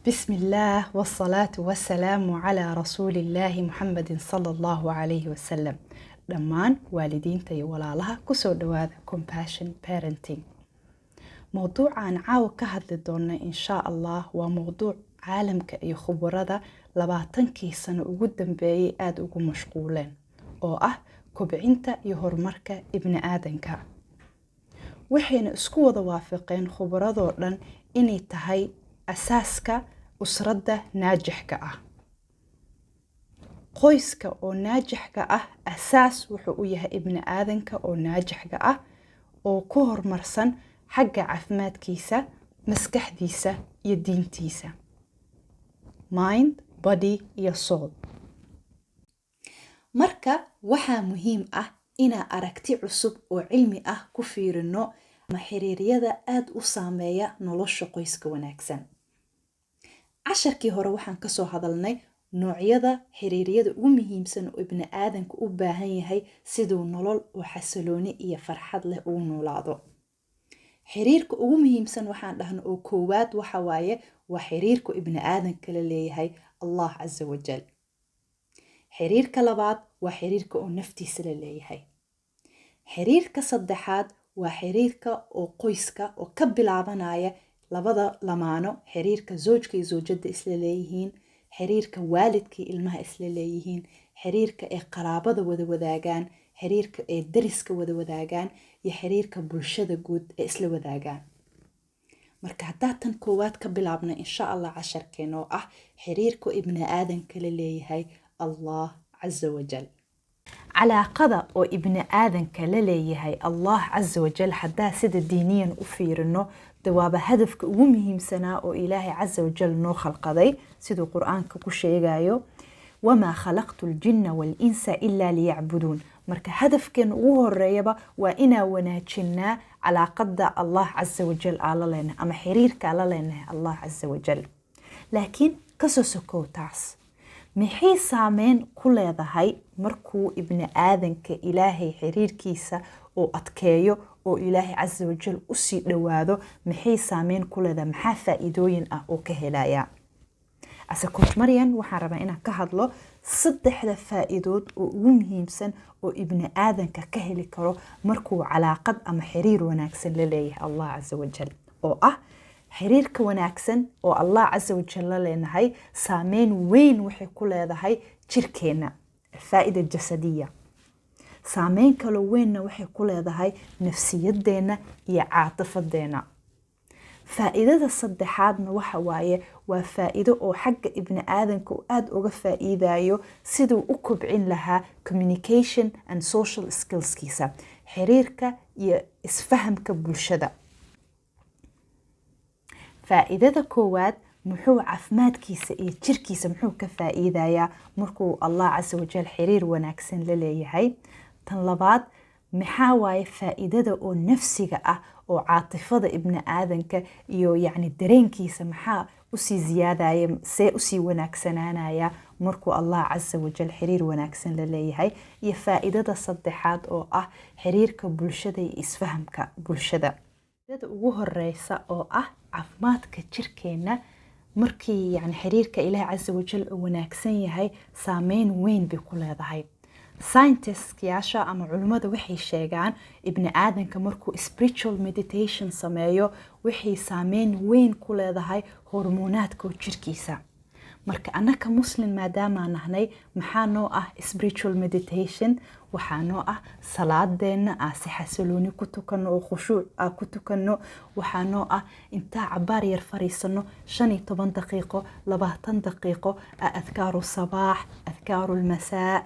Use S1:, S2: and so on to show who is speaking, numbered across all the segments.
S1: بسم الله والصلاة والسلام على رسول الله محمد صلى الله عليه وسلم. دمان والدين تي ولالها كسو دواذا compassion parenting. موضوع عن عاو كهد لدونا إن شاء الله وموضوع عالم كأي خبرة لباتنكي سنة قدام بي آد ugu مشغولين oo ah kobcinta iyo horumarka ibni aadanka. waxayna isku wada waafaqeen khubradoo dhan inay tahay asaaska usradda naajixka ah. qoyska oo naajixka ah asaas wuxuu u yahay ibni aadanka oo naajixka ah oo ku horumarsan xagga caafimaadkiisa, maskaxdiisa iyo diintiisa. Mind, body iyo soul. marka waxaa muhiim ah inaan aragti cusub oo cilmi ah ku fiirino ama xiriiriyada aad u saameeya nolosha qoyska wanaagsan. casharkii hore waxaan ka soo hadalnay noocyada xiriiriyada ugu muhiimsan oo ibni aadanka u baahan yahay siduu nolol oo xasilooni iyo farxad leh ugu noolaado. xiriirka ugu muhiimsan waxaan dhahno oo koowaad waxa waaye waa xiriirka ibni aadanka la leeyahay Allah Azza wa Jal. xiriirka labaad waa xiriirka oo naftiisa la leeyahay. xiriirka saddexaad waa xiriirka oo qoyska oo ka bilaabanaya labada lamaano, xiriirka zawjka iyo zawjada isla leeyihiin, xiriirka waalidka iyo ilmaha isla leeyihiin, xiriirka ee qaraabada wada wadaagaan, xiriirka ee dariska wada wadaagaan iyo xiriirka bulshada guud ee isla wadaagaan. marka haddaan tan koowaad ka bilaabno insha Allah casharkeena oo ah xiriirka ibni aadanka la leeyahay Allah Azza wa Jal. calaaqada oo ibni aadanka la leeyahay Allah Azza wa Jal haddaa sida diiniyan u fiirino dawaaba hadafka ugu muhiimsanaa oo Ilaahay Azza wa Jal noo khalqaday siduu Qur'aanka ku sheegayo wama khalaqtu al-jinna wal-insa illa liya'budun. marka hadafkan ugu horeeyaba waa inaa wanaajinaa calaaqada Allah Azza wa Jal ala leena ama xiriirka ala leena Allah Azza wa Jal. laakiin kasoo sokow taas maxay saameyn ku leedahay markuu ibni aadanka Ilaahay xiriirkiisa oo adkeeyo oo Ilaahay Azza wa Jal u sii dhawaado, maxay saameyn ku leedahay, maxaa faa'iidooyin ah oo ka helaya. Coach Maryan waxaan rabaa inaan ka hadlo saddexda faa'iidood oo ugu muhiimsan oo ibni aadanka ka heli karo markuu calaaqad ama xiriir wanaagsan la leeyahay Allah Azza wa Jal, oo ah xiriirka wanaagsan oo Allah Azza wa Jal la leenahay saameyn weyn waxay ku leedahay jirkeena, faa'ida jasadiya. saameyn kale weynna waxay ku leedahay nafsiyadeena iyo caatifadeena. faa'iidada saddexaadna waxa waaye waa faa'iido oo xagga ibni aadanka uu aad uga faa'iidayo siduu u kobcin lahaa communication and social skillskiisa, xiriirka iyo isfahamka bulshada. faa'iidada koowaad muxuu caafimaadkiisa iyo jirkiisa muxuu ka faa'iidayaa markuu Allah Azza wa Jal xiriir wanaagsan la leeyahay. tan labaad maxaa waaye faa'iidada oo nafsiga ah oo caatifada ibni aadanka iyo yacni dareenkiisa maxaa usii ziyaadaya, see usii wanaagsanaanaya markuu Allah Azza wa Jal xiriir wanaagsan la leeyahay. iyo faa'iidada saddexaad oo ah xiriirka bulshada iyo isfahamka bulshada. faa'iidada ugu horeysa oo ah caafimaadka jirkeena markii yacni xiriirka Ilaahay Azza wa Jal uu wanaagsan yahay saameyn weyn bay ku leedahay. scientist-yaasha ama culimada waxay sheegaan ibni aadanka markuu spiritual meditation sameeyo waxay saameyn weyn ku leedahay hormoonaadka jirkiisa. marka annaka muslim maadaama nahnay maxaa noo ah spiritual meditation? waxaa noo ah salaadeena aan si xasilooni ku tukano oo khushuuc ah ku tukano. waxaa noo ah intaa cabaar yar fariisano 15 daqiiqo 20 daqiiqo adkaaru sabaax, adkaaru almasaa,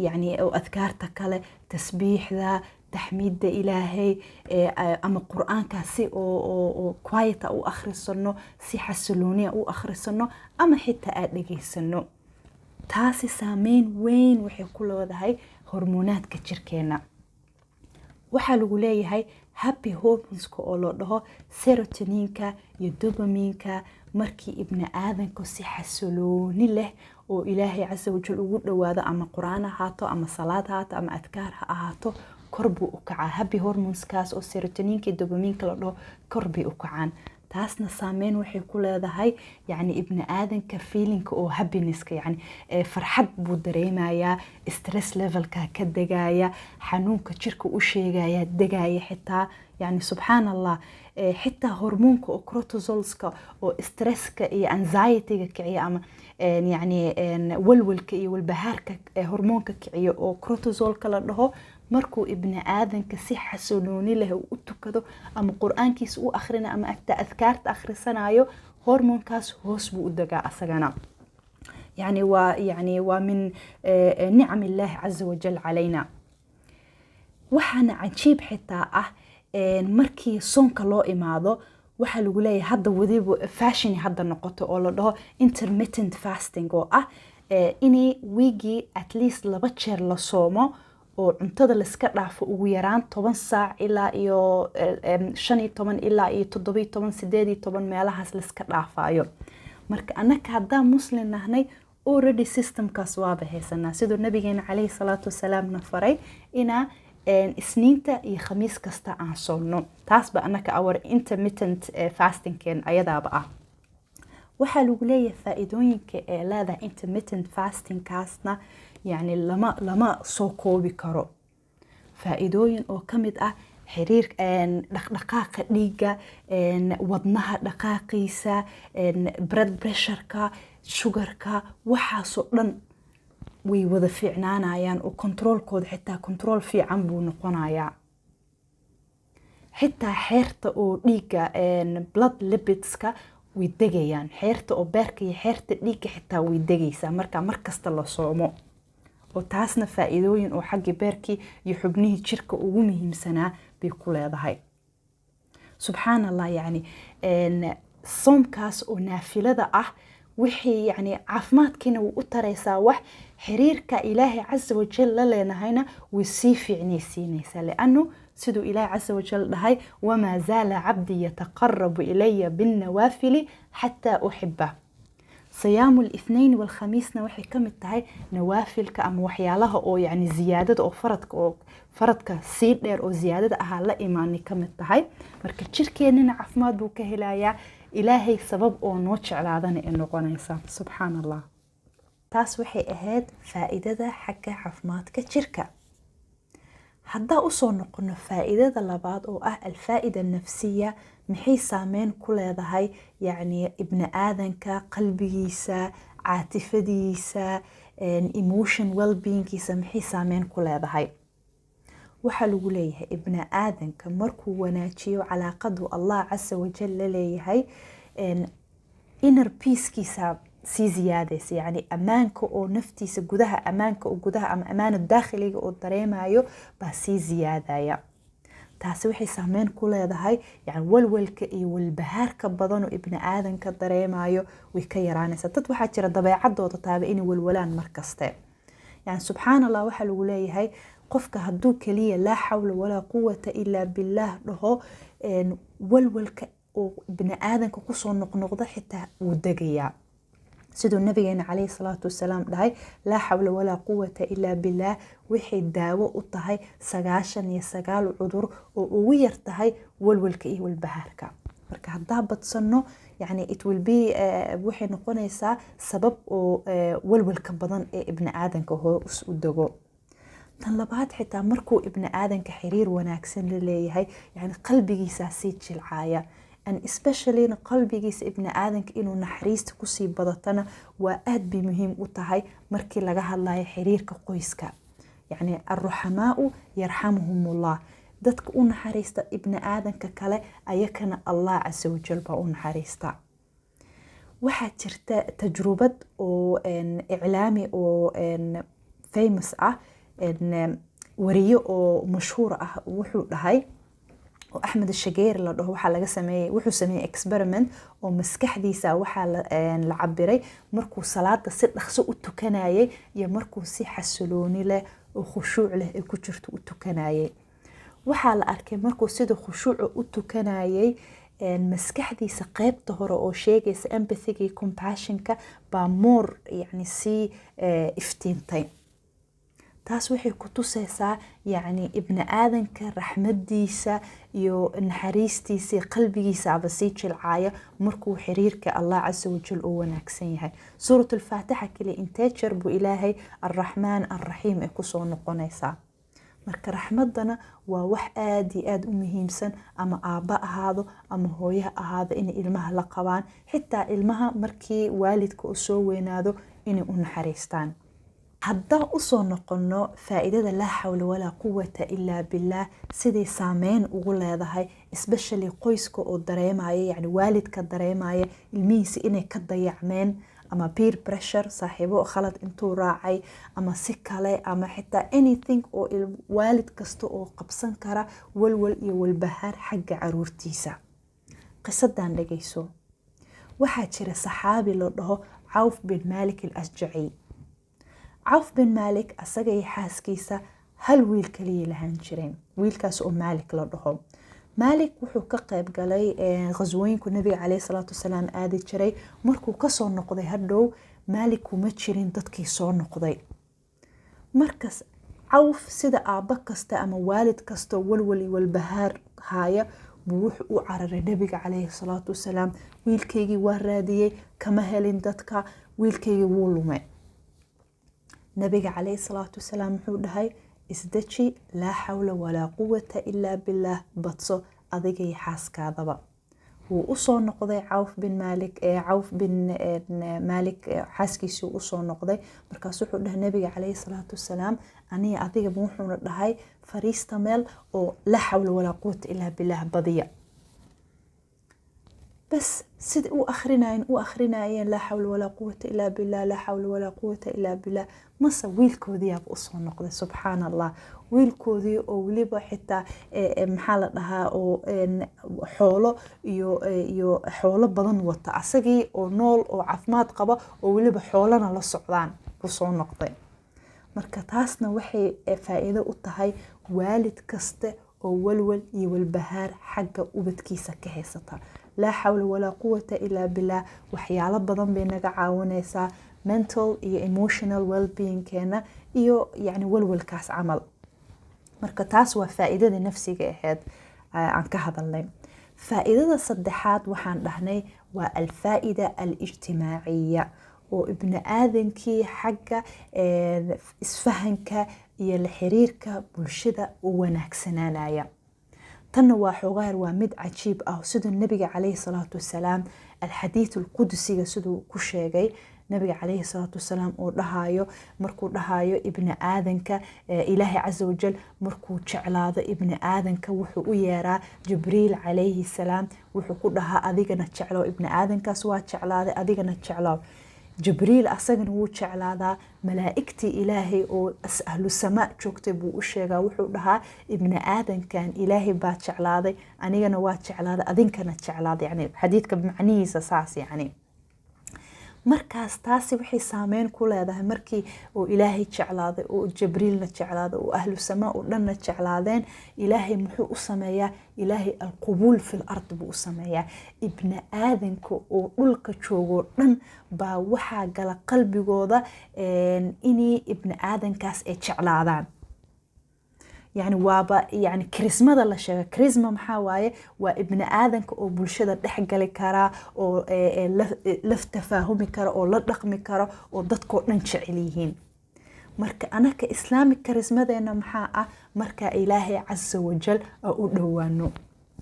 S1: يعني أو أذكارتا كله تسبيح تحميد إلهي أما قرآن كاسي أو كويتا أو آخر السنة سي حسلونية أو آخر السنة أما حتى أدقي السنة تاسي سامين وين وحي كل هاي هرمونات كتشركينا. waxaa lagu leeyahay happy hormoneska oo loo dhaho serotoninka iyo dopamiinka markii ibni aadanku si xasilooni leh oo Ilaahay Azza wa Jal ugu dhawaado ama quraan ahaato ama salaad ahaato ama adkaar ha ahaato kor buu u kacaa. happy hormoneskaas oo serotoninka iyo dopamiinka la dhaho kor bay u kacaan. taasna saameyn waxay ku leedahay yani ibni aadanka feelinka oo happinesska yani farxad buu dareemayaa, stress levelka ka degaya, xanuunka jirka u sheegaya degaya xitaa yani subxaan allah xitaa hormoonka oo cortisolska oo stresska iyo anxietyga kiciya ama yani walwalka iyo walbahaarka hormoonka kiciyo oo cortisolka la dhaho, markuu ibni aadanka si xasilooni leh u tukado ama qur-aankiisa u akhrina ama adkaarta akhrisanayo, hormoonkaas hoos buu u degaa asagana. يعني ومن نعم الله عز وجل علينا. waxaana cajiib xitaa ah markii soonka loo imaado waxaa lagu leeyahay hadda wadiba fashion hadda noqoto oo la dhaho intermittent fasting oo ah inay wiigii at least 2 jeer la soomo oo cuntada la iska dhaafo ugu yaraan 10 saac ilaa iyo 15 ilaa iyo 17 18 meelahaas la iska dhaafayo. marka anaka haddaan muslim nahnay already systemkaas waaba haysanaa sidoo nabigeena calayhi salaatu wasalaam na faray inaa isniinta iyo khamiis kasta aan soonno. taas ba anaka our intermittent fastingkeen ayadaaba ah. waxaa lagu leeyahay faa'iidooyinka ee leedahay intermittent fastingkaasna yani lama soo koobi karo. faa'iidooyin oo ka mid ah xiriir dhaqdhaqaaqa dhiigga, wadnaha dhaqaaqiisa, blood pressureka, sugarka, waxaasoo dhan way wada fiicnaanayaan oo controlkooda xitaa control fiican buu noqonayaa. xitaa xeerta oo dhiigga blood lipidska way degayaan, xeerta oo beerka iyo xeerta dhiigga xitaa way degaysaa markasta la soomo. oo taasna faa'iidooyin oo xagga beerkii iyo xubnihii jirka ugu muhiimsanaa bay ku leedahay. subxaan allah yani soomkaas oo naafilada ah wixii yani caafimaadkiina wuu u taraysaa wax, xiriirka ilaahay casa wajal la leenahayna way sii fiicnaysiinaysaa. liannu siduu ilaahay casa wajal dhahay wamaa zaala cabdii yataqarabu ilaya binnawaafili xataa uxibah. صيام الاثنين والخميس waxay kamid tahay nawaafilka ama waxyaalaha oo yani ziyaadada oo faradka sii dheer oo ziyaadada ah la iimaani kamid tahay. marka jirkeenina caafimaad buu ka helayaa, ilaahay sabab oo noo jeclaadana ee noqonaysa. subxaan allah. taas waxay ahayd faa'iidada xagga caafimaadka jirka. haddaa usoo noqono faa'iidada labaad oo ah alfaa'ida nafsiya, maxay saameyn ku leedahay yani ibni aadanka qalbigiisa, caatifadiisa, emotion well-beingkiisa maxay saameyn ku leedahay. waxaa lagu leeyahay ibni aadanka markuu wanaajiyo calaaqadu allah casa wajal la leeyahay inner peacekiisa sii ziyaadaysa, yani ammaanka oo naftiisa gudaha ammaanka oo gudaha ama ammaana daakhiliga oo dareemayo baa sii ziyaadaya. taasi waxay saameyn ku leedahay yani walwalka iyo walbahaarka badan oo ibni aadanka dareemayo way ka yaraanaysaa. dad waxaa jira dabeecadooda taaba inay walwalaan markaste. yani subxaan allah waxaa lagu leeyahay qofka hadduu keliya laa xawla walaa quwata ilaa billaah dhaho walwalka oo ibni aadanka kusoo noqnoqda xitaa wuu degayaa. sidoo nabigeena calayhi salaatu wasalaam dhahay laa xawla walaa quwata ilaa billaah waxay daawo u tahay 99 cudur oo ugu yar tahay walwalka iyo walbahaarka. marka haddaa badsano yani it will be waxay noqonaysaa sabab oo walwalka badan ee ibni aadanka hoos u dego. tan labaad xitaa markuu ibni aadanka xiriir wanaagsan la leeyahay yani qalbigiisa sii jilcaaya, and especially qalbigiisa ibni aadanka inuu naxariista kusii badatana waa aad bay muhiim u tahay markii laga hadlayo xiriirka qoyska. yani arruxamaau yarxamuhumullah, dadka u naxariista ibni aadanka kale ayakana allah casa wajal baa u naxariista. waxaa jirta tajrubad oo iclaami oo famous ah, wariyo oo mashhuur ah wuxuu dhahay oo Axmed Shageer la dhaho, waxaa laga sameeyay wuxuu sameeyay experiment oo maskaxdiisa waxaa la cabiray markuu salaada si dhaqso u tukanayay iyo markuu si xasilooni leh oo khushuuc leh ay ku jirto u tukanayay. waxaa la arkay markuu sida khushuuc u tukanayay maskaxdiisa qaybta hore oo sheegaysa empathy iyo compassionka baa more yani si iftiintay. taas waxay ku tusaysaa yacni ibni aadanka raxmadiisa iyo naxariistiisa iyo qalbigiisa aba sii jilcaaya markuu xiriirka allah casa wajal uu wanaagsan yahay. suurat alfaatixa kale intee jeer buu ilaahay arraxmaan arraxiim ay kusoo noqonaysaa. marka raxmadana waa wax aad iyo aad u muhiimsan, ama aabba ahaado ama hooyaha ahaado inay ilmaha la qabaan, xitaa ilmaha markii waalidka uu soo weynaado inay u naxariistaan. haddaan usoo noqono faa'iidada laa xawla walaa quwata ilaa billaah siday saameyn ugu leedahay, especially qoyska oo dareemaya, yacni waalidka dareemaya ilmihiisa inay ka dayacmeen, ama peer pressure saaxiibo khalad intuu raacay, ama si kale, ama xitaa anything oo waalid kasta oo qabsan kara walwal iyo walbahaar xagga caruurtiisa. qisadan dhageyso. waxaa jira saxaabi la dhaho cawf bin maalik al-asjaci. cawf bin maalik asaga iyo xaaskiisa hal wiil kaliya lahaan jireen, wiilkaas oo maalik la dhaho. maalik wuxuu ka qayb galay qaswooyinku nabiga calayhi salaatu wasalaam aadi jiray. markuu kasoo noqday hadhow maalik kuma jirin dadkii soo noqday. markaas cawf sida aabba kasta ama waalid kasta walwali walbahaar haya buu wuxuu u cararay nabiga calayhi salaatu wasalaam. wiilkaygii waa raadiyey, kama helin dadka, wiilkaygii wuu lumay. nabiga calayhi salaatu wasalaam wuxuu dhahay isdaji, laa xawla walaa quwata ilaa billaah, badso adiga iyo xaaskaadaba. wuu usoo noqday cawf bin maalik xaaskiisii usoo noqday. markaas wuxuu dhahay nabiga calayhi salaatu wasalaam aniga adigaba wuxuuna dhahay fariista meel oo laa xawla walaa quwata ilaa billaah badiya. بس سيد أخرناين لا حول ولا قوة إلا بالله، لا حول ولا قوة إلا بالله. مصا ويلكودي أب أصلا نقضي سبحان الله. ويلكودي أو لبا حتى محالة لها أو حولة يو حولة بدن وتعسقي أو نول أو عفمات قبا أو لبا حولنا للصعدان أصلا نقضي. marka taasna waxay faa'iido u tahay waalid kasta oo walwal iyo walbahaar xagga ubadkiisa ka haysata. laa xawla walaa quwata ilaa billaah waxyaalo badan bay naga caawinaysaa mental iyo emotional well-being keena iyo yacni walwalkaas camal. marka taas waa faa'iidada nafsiga ahayd aan ka hadalnay. faa'iidada saddexaad waxaan dhahnay waa alfaa'ida al-ijtimaaciya oo ibni aadankii xagga isfahanka iyo la xiriirka bulshada u wanaagsanaanaya. tanna waa xogaar waa mid cajiib ah sidoo nabiga calayhi salaatu wasalaam alxadiith alqudsiga siduu ku sheegay nabiga calayhi salaatu wasalaam oo dhahayo markuu dhahayo ibni aadanka ilaahay caza wajal markuu jeclaado ibni aadanka wuxuu u yeeraa jibriil calayhi salaam wuxuu ku dhahaa adigana jeclow ibni aadankaas waa jeclaaday adigana jeclow. jibriil asagana wuu jeclaadaa malaa'igtii ilaahay oo ahlu samaa joogtay buu u sheegaa wuxuu dhahaa ibni aadankan ilaahay baa jeclaaday anigana waa jeclaaday adinkana jeclaaday. yani xadiidka macnihiisa saas yani markaas taasi waxay saameyn ku leedahay markii uu ilaahay jeclaaday oo jibriilna jeclaaday oo ahlu samaa oo dhanna jeclaadeen. ilaahay muxuu u sameeyaa? ilaahay alqubuul fil ard buu u sameeyaa. ibni aadanka oo dhulka joogoo dhan baa waxaa gala qalbigooda inay ibni aadankaas ay jeclaadaan. يعني وابا يعني كريسمادا لا شيغا كريسما maxaa waaye waa ibni aadanka oo bulshada dhex gali kara oo la tafaahumi kara oo la dhaqmi kara oo dadkoo dhan jecel yihiin. marka anaka islaamika karismadeena maxaa ah marka ilaahay azza wajal u dhawaano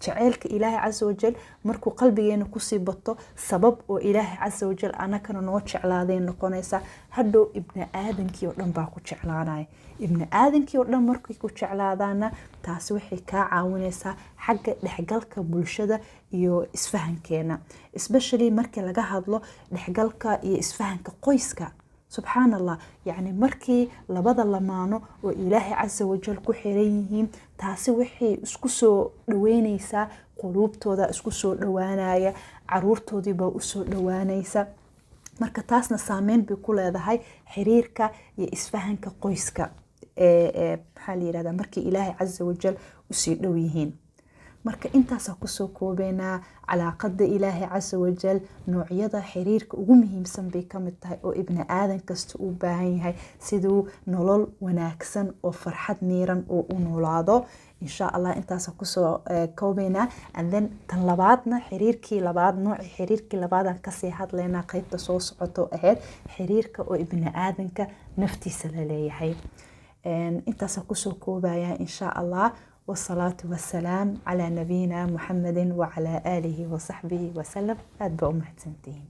S1: jaceelka ilaahay azza wajal markuu qalbigeena ku sii bato sabab oo ilaahay azza wajal anakana noo jeclaadeen noqonaysa hadhow ibni aadankii oo dhan baa ku jeclaanaya. ibni aadankii oo dhan markay ku jeclaadaana taasi waxay ka caawinaysaa xagga dhexgalka bulshada iyo isfahankeena, especially markii laga hadlo dhexgalka iyo isfahanka qoyska. سبحان الله يعني markii labada lamaano oo ilaahay azza wajal ku xiran yihiin taasi waxay isku soo dhaweynaysaa qulubtooda isku soo dhawaanaya caruurtoodii baa u soo dhawaanaysa. marka taasna saameyn bay ku leedahay xiriirka iyo isfahanka qoyska maxaa la yiraahdaa markii ilaahay azza wajal u sii dhow yihiin. marka intaasa kusoo koobeynaa calaaqada ilaahay casa wajal noocyada xiriirka ugu muhiimsan bay kamid tahay oo ibni aadan kasta u baahan yahay siduu nolol wanaagsan oo farxad miiran oo u noolaado insha allah intaasa kusoo koobeynaa and then tan labaadna xiriirkii labaad noocii xiriirkii labaadaan kasii hadlaynaa qaybta soo socoto ahayd xiriirka oo ibni aadanka naftiisa la leeyahay intaasa kusoo koobaya insha allah والصلاة والسلام على نبينا محمد وعلى آله وصحبه وسلم. أتبعوا محسنتين.